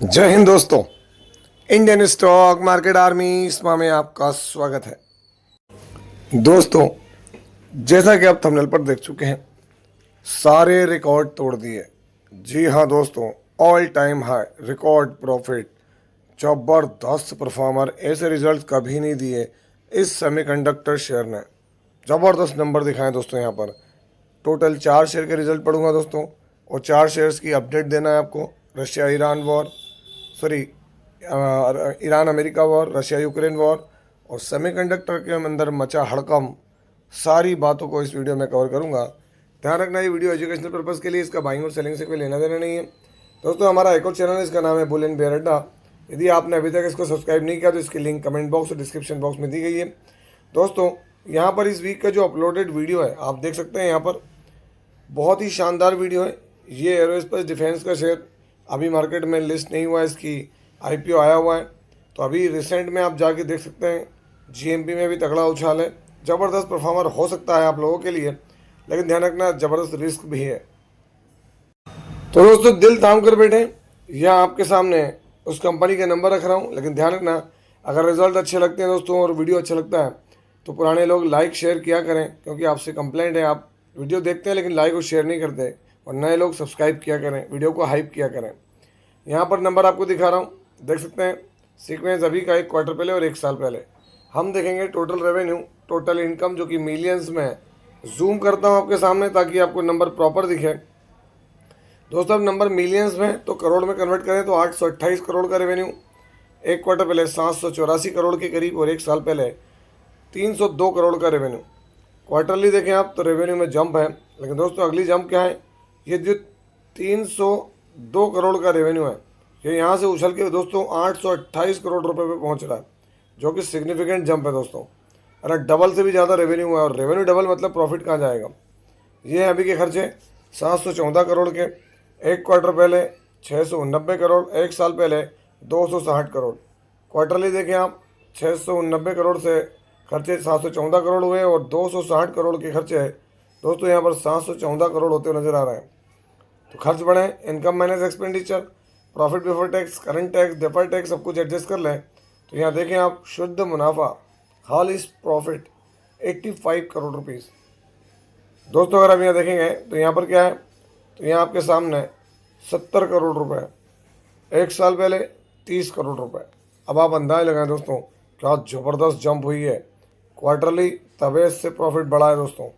जय हिंद दोस्तों। Indian stock market army इसमा में आपका स्वागत है। दोस्तों, जैसा कि आप थंबनेल पर देख चुके हैं, सारे रिकॉर्ड तोड़ दिए। जी हाँ दोस्तों, all time high record profit, जबरदस्त परफॉर्मर, ऐसे रिजल्ट कभी नहीं दिए इस सेमीकंडक्टर शेयर ने। ज़बरदस्त नंबर दिखाएं दोस्तों। यहाँ पर टोटल 4 शेयर के रिजल्ट पढ़ूंगा दोस्तों, और 4 शेयर्स की अपडेट देना है आपको। Russia Iran war, sorry Iran America war, Russia Ukraine war और सेमीकंडक्टर के अंदर मचा हड़कम, सारी बातों को इस वीडियो में कवर करूंगा। ध्यान रखना, ये वीडियो एजुकेशनल पर्पज़ के लिए, इसका बाइंग और सेलिंग से कोई लेना देना नहीं है। दोस्तों, हमारा एक और चैनल है, इसका नाम है बुल एंड बेयर अड्डा। यदि आपने अभी तक इसको सब्सक्राइब नहीं किया तो इसकी लिंक कमेंट बॉक्स और डिस्क्रिप्शन बॉक्स में दी गई है। दोस्तों, यहाँ पर इस वीक का जो अपलोडेड वीडियो है आप देख सकते हैं। यहाँ पर बहुत ही शानदार वीडियो है। ये एरोस्पेस डिफेंस का शेयर अभी मार्केट में लिस्ट नहीं हुआ है, इसकी आईपीओ आया हुआ है, तो अभी रिसेंट में आप जाके देख सकते हैं। जीएमपी में भी तगड़ा उछाल है, ज़बरदस्त परफॉर्मर हो सकता है आप लोगों के लिए, लेकिन ध्यान रखना ज़बरदस्त रिस्क भी है। तो दोस्तों, दिल थाम कर बैठे, यह आपके सामने उस कंपनी के नंबर रख रहा हूँ, लेकिन ध्यान रखना, अगर रिजल्ट अच्छे लगते हैं दोस्तों और वीडियो अच्छा लगता है तो पुराने लोग लाइक शेयर किया करें, क्योंकि आपसे कंप्लेंट है, आप वीडियो देखते हैं लेकिन लाइक और शेयर नहीं करते। और नए लोग सब्सक्राइब किया करें, वीडियो को हाइप किया करें। यहाँ पर नंबर आपको दिखा रहा हूँ, देख सकते हैं। सीक्वेंस अभी का 1 क्वार्टर पहले और 1 साल पहले। हम देखेंगे टोटल रेवेन्यू, टोटल इनकम, जो कि मिलियंस में है। जूम करता हूँ आपके सामने ताकि आपको नंबर प्रॉपर दिखे। दोस्तों, अब नंबर मिलियंस में तो करोड़ में कन्वर्ट करें तो 828 करोड़ का रेवेन्यू, 1 क्वार्टर पहले 784 करोड़ के करीब, और 1 साल पहले 302 करोड़ का रेवेन्यू। क्वार्टरली देखें आप तो रेवेन्यू में जंप है, लेकिन दोस्तों अगली जंप क्या है, ये जो 302 करोड़ का रेवेन्यू है, ये यहाँ से उछल के दोस्तों 828 करोड़ रुपए पे पहुँच रहा है, जो कि सिग्निफिकेंट जंप है दोस्तों। अरे डबल से भी ज़्यादा रेवेन्यू हुआ है, और रेवेन्यू डबल मतलब प्रॉफिट कहाँ जाएगा। ये अभी के खर्चे 714 करोड़ के, 1 क्वार्टर पहले 690 करोड़, 1 साल पहले 260 करोड़। क्वार्टरली देखें आप, 690 करोड़ से खर्चे 714 करोड़ हुए, और 260 करोड़ के खर्चे है दोस्तों यहाँ पर 714 करोड़ होते हुए नजर आ रहे हैं। तो खर्च बढ़े, income minus expenditure, profit before tax, current tax, deferred tax, सब कुछ एडजस्ट कर लें तो यहाँ देखें आप, शुद्ध मुनाफा, हाल इस प्रॉफिट 85 करोड़ रुपीज़। दोस्तों, अगर आप यहाँ देखेंगे तो यहाँ पर क्या है, तो यहाँ आपके सामने 70 करोड़ रुपए, 1 साल पहले 30 करोड़ रुपए। अब आप अंदाज लगाएं दोस्तों, क्या ज़बरदस्त जंप हुई है। क्वार्टरली तवे से प्रॉफिट बढ़ा है दोस्तों,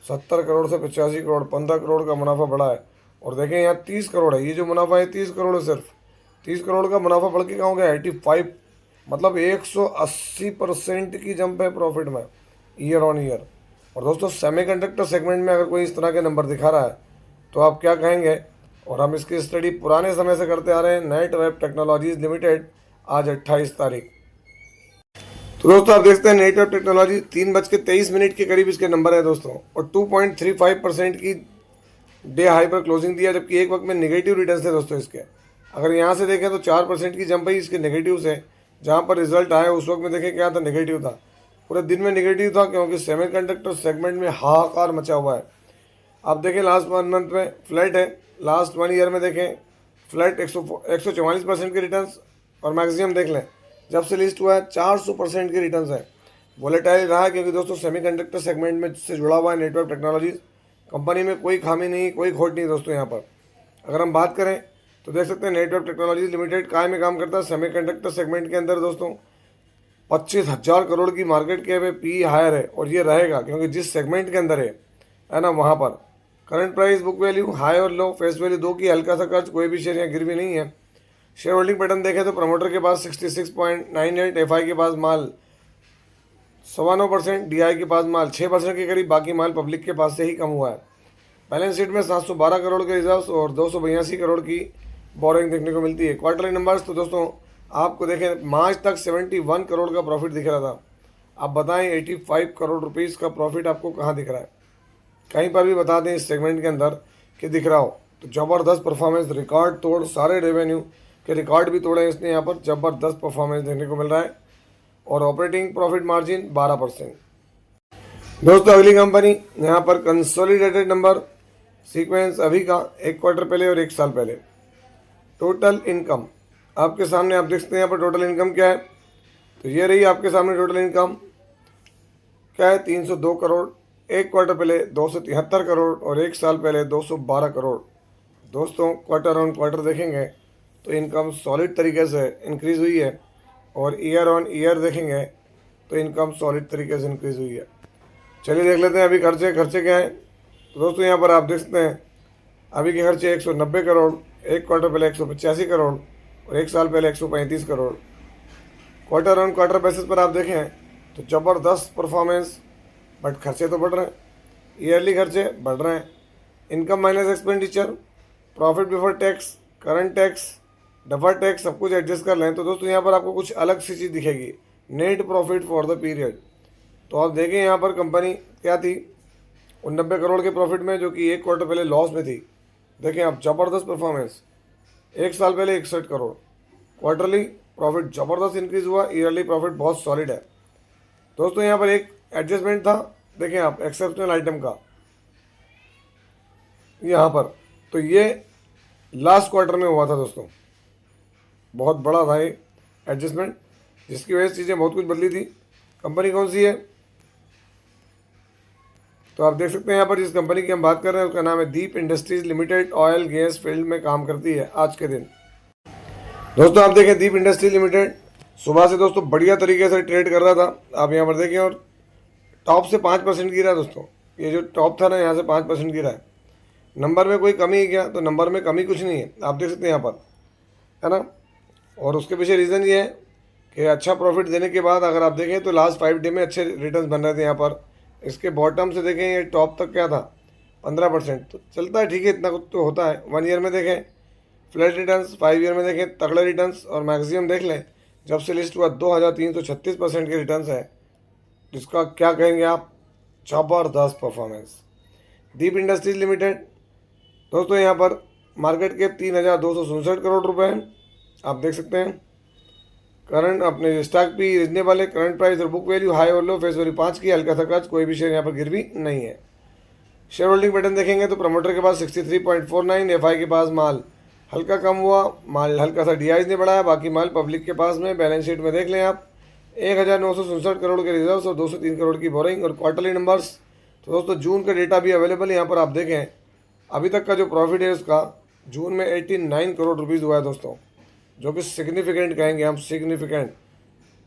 70 करोड़ से 85 करोड़, 15 करोड़ का मुनाफा बढ़ा है। और देखें यहाँ 30 करोड़ है, ये जो मुनाफा है 30 करोड़ है, सिर्फ 30 करोड़ का मुनाफा बढ़ के कहाँ हो गया 85, मतलब 180% की जंप है प्रॉफिट में ईयर ऑन ईयर। और दोस्तों, सेमीकंडक्टर सेगमेंट में अगर कोई इस तरह के नंबर दिखा रहा है तो आप क्या कहेंगे। और हम इसकी स्टडी पुराने समय से करते आ रहे हैं। नेट वेब टेक्नोलॉजीज लिमिटेड, आज 28 तारीख। तो दोस्तों, आप देखते हैं नेट वेब टेक्नोलॉजी 3:23 के करीब इसके नंबर है दोस्तों, और 2.35% की डे हाई पर क्लोजिंग दिया, जबकि एक वक्त में नेगेटिव रिटर्न थे दोस्तों इसके। अगर यहाँ से देखें तो 4% की जंप है इसके नेगेटिव से। जहाँ पर रिजल्ट आया उस वक्त में देखें क्या था, नेगेटिव था, पूरे दिन में नेगेटिव था, क्योंकि सेमीकंडक्टर सेगमेंट में हाहाकार मचा हुआ है। आप देखें लास्ट 1 मंथ में फ्लैट है, लास्ट 1 ईयर में देखें फ्लैट 144% के रिटर्न्स, और मैक्सिमम देख लें जब से लिस्ट हुआ है 400% के रिटर्न्स है। वोलेटाइल रहा है, क्योंकि दोस्तों सेमीकंडक्टर सेगमेंट में से जुड़ा हुआ है नेटवर्क टेक्नोलॉजीज। कंपनी में कोई खामी नहीं, कोई खोट नहीं दोस्तों। यहाँ पर अगर हम बात करें तो देख सकते हैं नेटवर्क टेक्नोलॉजीज लिमिटेड काय में काम करता है सेमीकंडक्टर सेगमेंट के अंदर दोस्तों। 25,000 करोड़ की मार्केट कैप है, पी हायर है, और ये रहेगा क्योंकि जिस सेगमेंट के अंदर है ना, वहाँ पर current price, book value, high और लो, फेस वैल्यू 2 की, हल्का सा खर्च, कोई भी शेयर यहाँ गिर भी नहीं है। शेयर होल्डिंग पैटर्न देखें तो प्रमोटर के पास 66.98, एफआई के पास माल 9.25%, डीआई के पास माल 6% के करीब, बाकी माल पब्लिक के पास से ही कम हुआ है। बैलेंस शीट में 712 करोड़ के रिजर्व्स और 282 करोड़ की बोरिंग देखने को मिलती है। क्वार्टरली नंबर्स तो दोस्तों आपको देखें, मार्च तक 71 करोड़ का प्रॉफिट दिख रहा था। आप बताएं 85 करोड़ रुपीज़ का प्रॉफिट आपको कहाँ दिख रहा है, कहीं पर भी बता दें इस सेगमेंट के अंदर कि दिख रहा हो। तो ज़बरदस्त परफॉर्मेंस, रिकॉर्ड तोड़, सारे रेवेन्यू के रिकॉर्ड भी तोड़े इसने। यहाँ पर ज़बरदस्त परफॉर्मेंस देखने को मिल रहा है, और ऑपरेटिंग प्रॉफिट मार्जिन 12%। दोस्तों, अगली कंपनी यहाँ पर कंसोलिडेटेड नंबर सीक्वेंस अभी का 1 क्वार्टर पहले और 1 साल पहले। टोटल इनकम आपके सामने आप देख सकते हैं यहाँ पर टोटल इनकम क्या है। तो ये रही आपके सामने टोटल इनकम क्या है, 302 करोड़। एक क्वार्टर पहले 273 करोड़ और एक साल पहले 212 करोड़। दोस्तों क्वार्टर ऑन क्वार्टर देखेंगे तो इनकम सॉलिड तरीके से इंक्रीज़ हुई है, और ईयर ऑन ईयर देखेंगे तो इनकम सॉलिड तरीके से इंक्रीज़ हुई है। चलिए देख लेते हैं अभी खर्चे क्या हैं। तो दोस्तों यहाँ पर आप देख सकते हैं अभी के खर्चे 190 करोड़, एक क्वार्टर पहले 185 करोड़ और एक साल पहले 135 crore. Quarter on quarter basis पर आप देखें तो ज़बरदस्त परफॉर्मेंस, बट खर्चे तो बढ़ रहे हैं, ईयरली खर्चे बढ़ रहे हैं। Income minus expenditure, profit before tax, current tax, duffer tax सब कुछ एडजस्ट कर लें तो दोस्तों यहाँ पर आपको कुछ अलग सी चीज़ दिखेगी, net profit for the period. तो आप देखें यहाँ पर कंपनी क्या थी 90 करोड़ के प्रॉफिट में, जो कि एक क्वार्टर पहले लॉस में थी। देखें आप ज़बरदस्त परफॉर्मेंस, एक साल पहले 61 करोड़। क्वार्टरली प्रॉफिट ज़बरदस्त इंक्रीज़ हुआ, ईयरली प्रॉफिट बहुत सॉलिड है। दोस्तों यहाँ पर एक एडजस्टमेंट था, देखें आप एक्सेप्शनल आइटम का यहाँ पर, तो ये लास्ट क्वार्टर में हुआ था दोस्तों, बहुत बड़ा था ये एडजस्टमेंट, जिसकी वजह से चीज़ें बहुत कुछ बदली थी। कंपनी कौन सी है, तो आप देख सकते हैं यहाँ पर जिस कंपनी की हम बात कर रहे हैं उसका नाम है Deep industries limited. Oil gas field में काम करती है आज के दिन। दोस्तों आप देखें दीप इंडस्ट्रीज लिमिटेड सुबह से दोस्तों बढ़िया तरीके से ट्रेड कर रहा था, आप यहाँ पर देखें, और टॉप से 5% गिरा दोस्तों। ये जो टॉप था ना यहाँ से 5% गिरा है। नंबर में कोई कमी है क्या, तो नंबर में कमी कुछ नहीं है, आप देख सकते हैं यहाँ पर, है ना। और उसके पीछे रीज़न ये है कि अच्छा प्रॉफिट देने के बाद अगर आप देखें तो लास्ट 5 डे में अच्छे रिटर्न्स बन रहे थे यहाँ पर। इसके बॉटम से देखें ये टॉप तक क्या था 15%, तो चलता है, ठीक है, इतना कुछ तो होता है। 1 ईयर में देखें फ्लैट रिटर्न्स, 5 ईयर में देखें तगड़े रिटर्न्स, और मैक्सिमम देख लें जब से लिस्ट हुआ 2336% के रिटर्न्स है, जिसका क्या कहेंगे आप, ज़बरदस्त परफॉर्मेंस। दीप इंडस्ट्रीज लिमिटेड दोस्तों यहाँ पर मार्केट के 3267 करोड़ रुपए हैं, आप देख सकते हैं। करंट अपने स्टॉक भी रीजनेबल है, करंट प्राइस और बुक वैल्यू हाई और लो, फेस वैल्यू 5 की, हल्का सा कर्ज, कोई भी शेयर यहाँ पर गिरवी नहीं है। शेयर होल्डिंग पैटर्न देखेंगे तो प्रमोटर के पास 63.49, एफआई के पास माल हल्का कम हुआ, माल हल्का सा डीआईज ने बढ़ाया, बाकी माल पब्लिक के पास में। बैलेंस शीट में देख लें आप 1967 करोड़ के रिजर्व्स और 203 करोड़ की बोरिंग। और क्वार्टरली नंबर्स तो दोस्तों जून का डेटा भी अवेलेबल है, यहाँ पर आप देखें अभी तक का जो प्रॉफिट है उसका जून में 89 करोड़ रुपीज़ हुआ है दोस्तों, जो कि सिग्निफिकेंट कहेंगे हम, सिग्निफिकेंट।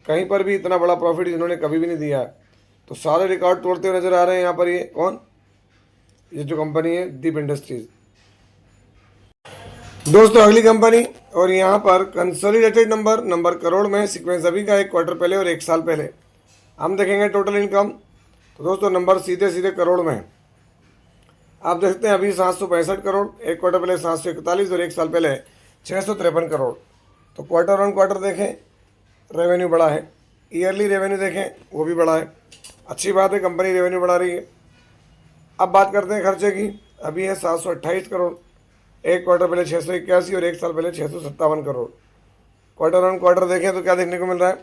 कहीं पर भी इतना बड़ा प्रॉफिट इन्होंने कभी भी नहीं दिया है। तो सारे रिकॉर्ड तोड़ते हुए नजर आ रहे हैं यहाँ पर। ये कौन, ये जो कंपनी है दीप इंडस्ट्रीज। दोस्तों अगली कंपनी, और यहाँ पर कंसोलिडेटेड नंबर करोड़ में, सीक्वेंस अभी का एक क्वार्टर पहले और एक साल पहले हम देखेंगे टोटल इनकम। तो दोस्तों नंबर सीधे सीधे करोड़ में है, आप देखते हैं अभी 765 करोड़, एक क्वार्टर पहले 741 और एक साल पहले 653 करोड़। तो क्वार्टर ऑन क्वार्टर देखें रेवेन्यू बढ़ा है, ईयरली रेवेन्यू देखें वो भी बढ़ा है, अच्छी बात है, कंपनी रेवेन्यू बढ़ा रही है। अब बात करते हैं खर्चे की, अभी है 728 करोड़, एक क्वार्टर पहले 681 और एक साल पहले 657 करोड़। क्वार्टर ऑन क्वार्टर देखें तो क्या देखने को मिल रहा है,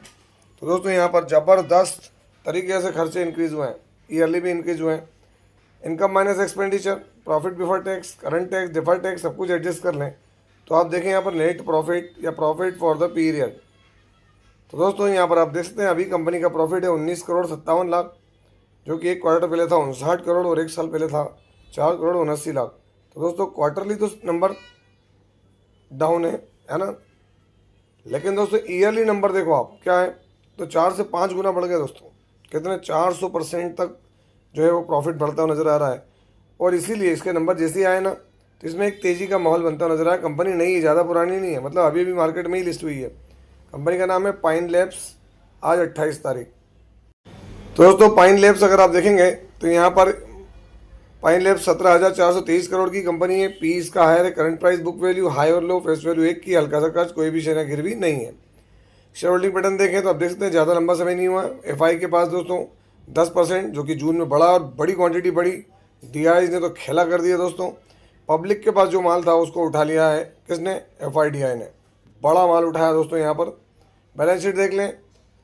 तो दोस्तों यहाँ पर ज़बरदस्त तरीके से खर्चे इंक्रीज़ हुए हैं, ईयरली भी इंक्रीज़ हुए हैं। Income minus expenditure, profit before tax, current tax, defer tax सब कुछ एडजस्ट कर लें तो आप देखें यहाँ पर नेट प्रॉफिट या प्रॉफिट फॉर द पीरियड। तो दोस्तों यहाँ पर आप देख सकते हैं अभी कंपनी का प्रॉफिट है 19 करोड़ 57 लाख, जो कि एक क्वार्टर पहले था 59 करोड़ और एक साल पहले था 4 करोड़ 79 लाख। तो दोस्तों क्वार्टरली तो नंबर डाउन है ना, लेकिन दोस्तों ईयरली नंबर देखो आप क्या है, तो 4 से 5 गुना बढ़ गया दोस्तों। कितने, 400% तक जो है वो प्रॉफिट बढ़ता हुआ नज़र आ रहा है। और इसीलिए इसके नंबर जैसे ही आए ना तो इसमें एक तेज़ी का माहौल बनता हुआ नजर आया। कंपनी नई है, ज़्यादा पुरानी नहीं है, मतलब अभी भी मार्केट में ही लिस्ट हुई है। कंपनी का नाम है पाइन लैब्स, आज 28 तारीख। तो दोस्तों पाइन लैब्स अगर आप देखेंगे तो यहाँ पर पाइन लैब्स 17,423 करोड़ की कंपनी है, पी इसका हायर है, current price book value high और लो, फेस वैल्यू 1 की, हल्का सा कर्ज, कोई भी शेयर गिरवी नहीं है। शेयर होल्डिंग पैटर्न देखें तो आप देख सकते हैं ज़्यादा लंबा समय नहीं हुआ। एफआई के पास दोस्तों 10%, जो कि जून में बढ़ा और बड़ी क्वांटिटी बढ़ी। डीआईज ने तो खेला कर दिया दोस्तों। पब्लिक के पास जो माल था उसको उठा लिया है किसने, एफआईडीआई ने बड़ा माल उठाया दोस्तों। यहाँ पर बैलेंस शीट देख लें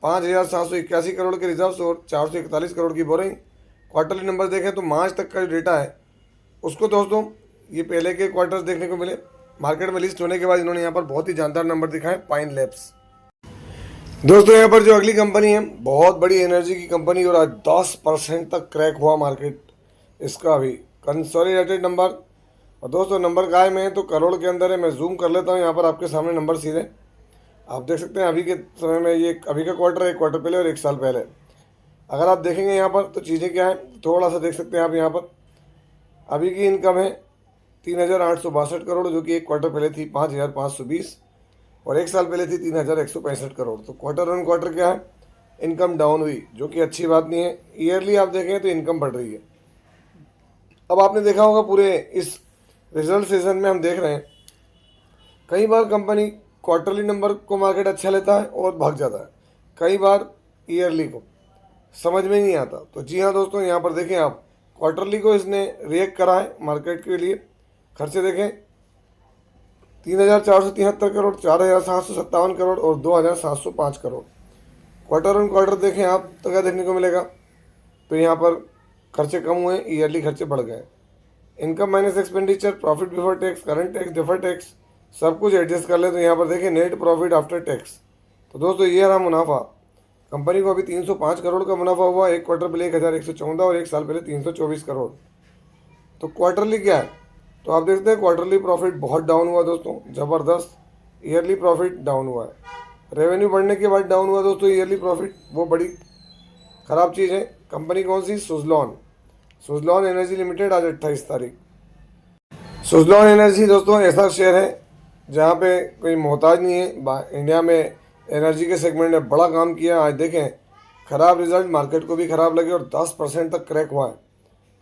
5,781 करोड़ के रिजर्व्स और 441 करोड़ की बोरिंग। क्वार्टरली नंबर देखें तो मार्च तक का जो डेटा है उसको दोस्तों ये पहले के क्वार्टर्स देखने को मिले, मार्केट में लिस्ट होने के बाद इन्होंने यहाँ पर बहुत ही जानदार नंबर दिखाए, पाइन लैब्स। दोस्तों यहाँ पर जो अगली कंपनी है, बहुत बड़ी एनर्जी की कंपनी, और आज 10% तक क्रैक हुआ मार्केट इसका भी कंसोलिडेटेड नंबर। और दोस्तों नंबर काय में है तो करोड़ के अंदर है। मैं जूम कर लेता हूँ यहाँ पर आपके सामने नंबर सीधे, आप देख सकते हैं अभी के समय में। ये अभी का क्वार्टर है, एक क्वार्टर पहले और एक साल पहले। अगर आप देखेंगे यहाँ पर तो चीज़ें क्या हैं, थोड़ा सा देख सकते हैं आप यहाँ पर। अभी की इनकम है 3,862 करोड़, जो कि एक क्वार्टर पहले थी 5,520, और एक साल पहले थी 3,165 करोड़। तो क्वार्टर ऑन क्वार्टर क्या है, इनकम डाउन हुई, जो कि अच्छी बात नहीं है। ईयरली आप देखें तो इनकम बढ़ रही है। अब आपने देखा होगा पूरे इस रिजल्ट सीजन में हम देख रहे हैं, कई बार कंपनी क्वार्टरली नंबर को मार्केट अच्छा लेता है और भाग जाता है, कई बार ईयरली को, समझ में नहीं आता। तो जी हाँ दोस्तों, यहाँ पर देखें आप, क्वार्टरली को इसने रिएक्ट करा है मार्केट के लिए। खर्चे देखें 3,473 करोड़, 4,757 करोड़ और 2,705 करोड़। क्वार्टर ऑन क्वार्टर देखें आप तो क्या देखने को मिलेगा, तो यहाँ पर खर्चे कम हुए, ईयरली खर्चे बढ़ गए। Income minus expenditure, profit before tax, current tax, defer tax, सब कुछ एडजस्ट कर ले तो यहाँ पर देखें नेट प्रॉफिट आफ्टर टैक्स। तो दोस्तों ये रहा मुनाफा। कंपनी को अभी 305 करोड़ का मुनाफा हुआ, एक क्वार्टर पहले 1,114 और एक साल पहले 324 करोड़। तो क्वार्टरली क्या है, तो आप देखते हैं क्वार्टरली प्रॉफिट बहुत डाउन हुआ दोस्तों, ज़बरदस्त। ईयरली प्रॉफिट डाउन हुआ है, रेवेन्यू बढ़ने के बाद डाउन हुआ दोस्तों ईयरली प्रॉफिट, वो बड़ी ख़राब चीज़ है। कंपनी कौन सी, सुजलॉन एनर्जी लिमिटेड, आज 28 तारीख। सुजलॉन एनर्जी दोस्तों ऐसा शेयर है जहाँ पे कोई मोहताज नहीं है। इंडिया में एनर्जी के सेगमेंट में बड़ा काम किया। आज देखें ख़राब रिजल्ट, मार्केट को भी ख़राब लगे और 10% तक क्रैक हुआ है।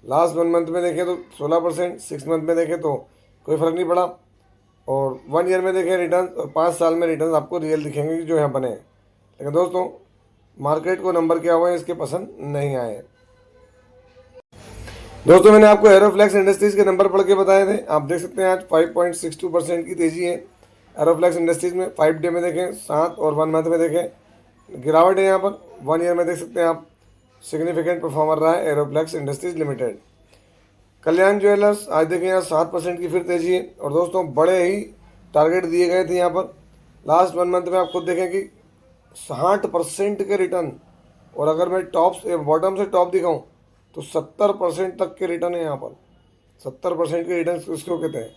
लास्ट 1 मंथ में देखें तो 16%, 6 मंथ में देखें तो कोई फ़र्क नहीं पड़ा, और 1 ईयर में देखें रिटर्न, और 5 साल में रिटर्न आपको रियल दिखेंगे कि जो यहाँ बने हैं। लेकिन दोस्तों मार्केट को नंबर क्या हुए इसके पसंद नहीं आए। दोस्तों मैंने आपको एरोफ्लेक्स इंडस्ट्रीज के नंबर पढ़ के बताए थे, आप देख सकते हैं आज 5.62% की तेज़ी है एरोफ्लेक्स इंडस्ट्रीज में। 5 डे में देखें 7 और 1 मंथ में देखें गिरावट है। यहाँ पर 1 ईयर में देख सकते हैं आप, सिग्निफिकेंट परफॉर्मर रहा है एरोफ्लेक्स इंडस्ट्रीज लिमिटेड। कल्याण ज्वेलर्स आज देखें यहाँ 7% की फिर तेज़ी है, और दोस्तों बड़े ही टारगेट दिए गए थे यहाँ पर। लास्ट 1 मंथ में आप खुद देखें कि 60% के रिटर्न, और अगर मैं बॉटम से टॉप दिखाऊँ तो 70% तक के रिटर्न है यहाँ पर। 70% के रिटर्न इसको कहते हैं,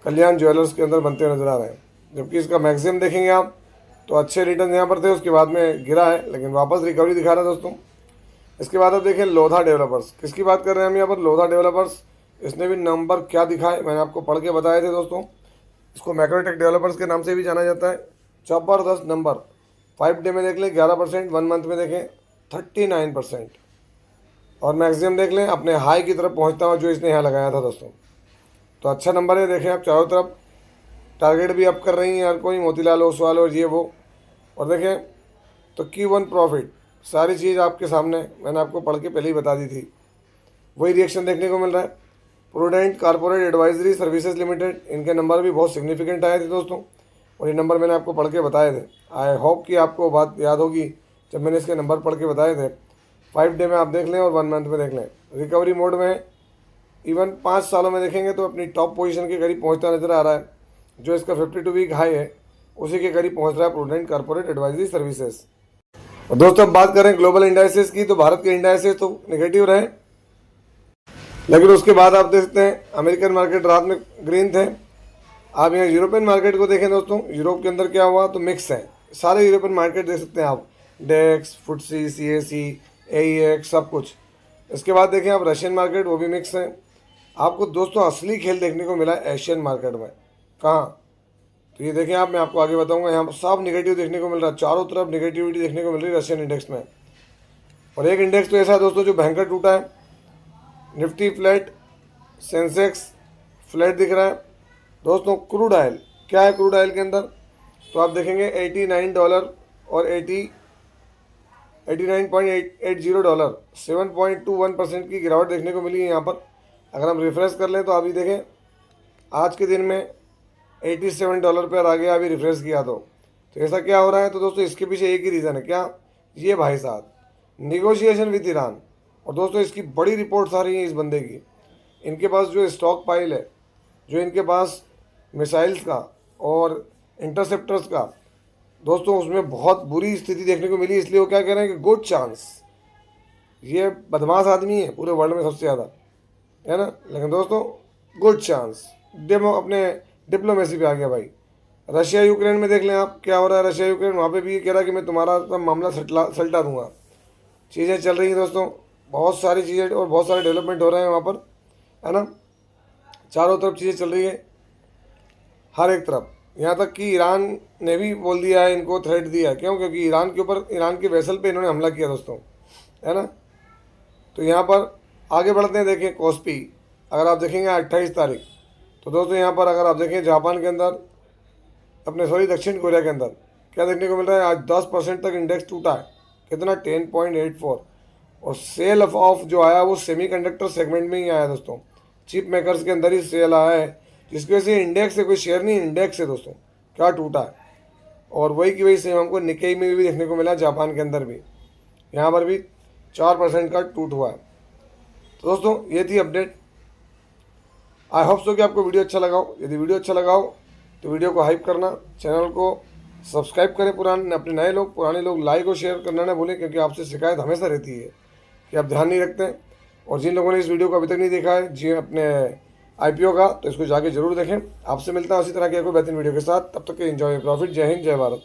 कल्याण ज्वेलर्स के अंदर बनते नजर आ रहे हैं। जबकि इसका मैक्सिमम देखेंगे आप तो अच्छे रिटर्न यहाँ पर थे, उसके बाद में गिरा है, लेकिन वापस रिकवरी दिखा रहा है दोस्तों। इसके बाद आप देखें लोधा डेवलपर्स, किसकी बात कर रहे हैं हम यहाँ पर, लोधा डेवलपर्स। इसने भी नंबर क्या दिखाए मैंने आपको पढ़ के बताए थे दोस्तों। इसको मैक्रोटेक डेवलपर्स के नाम से भी जाना जाता है। ज़बरदस्त नंबर, 5 डे में देख लें 11%, 1 मंथ में देखें 39%, और मैक्सिमम देख लें अपने हाई की तरफ पहुंचता हुआ जो इसने यहाँ लगाया था दोस्तों। तो अच्छा नंबर है। देखें आप चारों तरफ टारगेट भी अप कर रही हैं हर कोई, मोतीलाल ओसवाल और ये वो। और देखें तो Q1 प्रॉफिट, सारी चीज़ आपके सामने मैंने आपको पढ़ के पहले ही बता दी थी, वही रिएक्शन देखने को मिल रहा है। Prudent corporate advisory services limited, इनके नंबर भी बहुत सिग्निफिकेंट आए थे दोस्तों, और ये नंबर मैंने आपको पढ़ के बताए थे। आई होप कि आपको बात याद होगी जब मैंने इसके नंबर पढ़ के बताए थे। 5 डे में आप देख लें और 1 मंथ में देख लें, रिकवरी मोड में है। इवन 5 सालों में देखेंगे तो अपनी टॉप पोजीशन के करीब पहुंचता नजर आ रहा है। जो इसका 52 वीक हाई है उसी के करीब पहुंच रहा है प्रूडेंट कॉर्पोरेट एडवाइजरी सर्विसेज। और दोस्तों अब बात करें ग्लोबल इंडाइसेस की, तो भारत के इंडाइसेस तो नेगेटिव रहे, लेकिन उसके बाद आप देख सकते हैं अमेरिकन मार्केट रात में ग्रीन थे। आप यहाँ यूरोपियन मार्केट को देखें दोस्तों, यूरोप के अंदर क्या हुआ तो मिक्स है। सारे यूरोपियन मार्केट देख सकते हैं आप, डेक्स, फुटसी, CAC, AEX, सब कुछ। इसके बाद देखें आप रशियन मार्केट, वो भी मिक्स है। आपको दोस्तों असली खेल देखने को मिला एशियन मार्केट में। कहाँ, तो ये देखें आप, मैं आपको आगे बताऊंगा। यहाँ सब निगेटिव देखने को मिल रहा है, चारों तरफ निगेटिविटी देखने को मिल रही है रशियन इंडेक्स में। और एक इंडेक्स तो ऐसा है दोस्तों जो भयंकर टूटा है, निफ्टी फ्लैट, सेंसेक्स फ्लैट दिख रहा है दोस्तों। क्रूड ऑयल क्या है, क्रूड ऑयल के अंदर तो आप देखेंगे $89 और 89.80 डॉलर, 7.21% की गिरावट देखने को मिली है यहाँ पर। अगर हम रिफ्रेश कर लें तो अभी देखें आज के दिन में $87 पर आ गया, अभी रिफ्रेश किया तो ऐसा क्या हो रहा है। तो दोस्तों इसके पीछे एक ही रीज़न है, क्या, ये भाई साहब निगोशिएशन विद ईरान। और दोस्तों इसकी बड़ी रिपोर्ट्स आ रही हैं इस बंदे की, इनके पास जो स्टॉक पाइल है, जो इनके पास मिसाइल्स का और इंटरसेप्टर्स का दोस्तों उसमें बहुत बुरी स्थिति देखने को मिली। इसलिए वो क्या कह रहे हैं कि गुड चांस, ये बदमाश आदमी है पूरे वर्ल्ड में सबसे ज़्यादा, है ना, लेकिन दोस्तों गुड चांस डेमो अपने डिप्लोमेसी पे आ गया भाई। रशिया यूक्रेन में देख लें आप क्या हो रहा है। रशिया यूक्रेन वहाँ पे भी ये कह रहा है कि मैं तुम्हारा सब मामला सलटा दूंगा। चीज़ें चल रही हैं दोस्तों, बहुत सारी चीज़ें और बहुत सारे डेवलपमेंट हो रहे हैं वहाँ पर, है ना। चारों तरफ चीज़ें चल रही है, हर एक तरफ। यहाँ तक कि ईरान ने भी बोल दिया है, इनको थ्रेट दिया है। क्यों? क्योंकि ईरान के ऊपर, ईरान के वेसल पे इन्होंने हमला किया दोस्तों, है ना। तो यहाँ पर आगे बढ़ते हैं। देखें कोस्पी, अगर आप देखेंगे 28 तारीख, तो दोस्तों यहाँ पर अगर आप देखें जापान के अंदर, अपने सॉरी दक्षिण कोरिया के अंदर क्या देखने को मिल रहा है, आज 10% तक इंडेक्स टूटा है। कितना? 10.84। और सेल ऑफ जो आया वो सेमीकंडक्टर सेगमेंट में ही आया दोस्तों, चिप मेकर्स के अंदर ही सेल आया है, जिसकी वजह से इंडेक्स है, कोई शेयर नहीं, इंडेक्स है दोस्तों, क्या टूटा है। और वही की वही सेम हमको निकेई में भी देखने को मिला, जापान के अंदर भी, यहाँ पर भी 4% का टूट हुआ है। तो दोस्तों ये थी अपडेट। आई होप सो कि आपको वीडियो अच्छा लगा हो। यदि वीडियो अच्छा लगा हो तो वीडियो को हाइप करना, चैनल को सब्सक्राइब करें, पुराने अपने नए लोग, पुराने लोग लाइक और शेयर करना ना भूलें, क्योंकि आपसे शिकायत हमेशा रहती है कि आप ध्यान नहीं रखते हैं। और जिन लोगों ने इस वीडियो को अभी तक नहीं देखा है जी अपने IPO का, तो इसको जाके जरूर देखें। आपसे मिलता है उसी तरह के कोई बेहतरीन वीडियो के साथ। तब तक के एंजॉय प्रॉफिट। जय हिंद, जय भारत।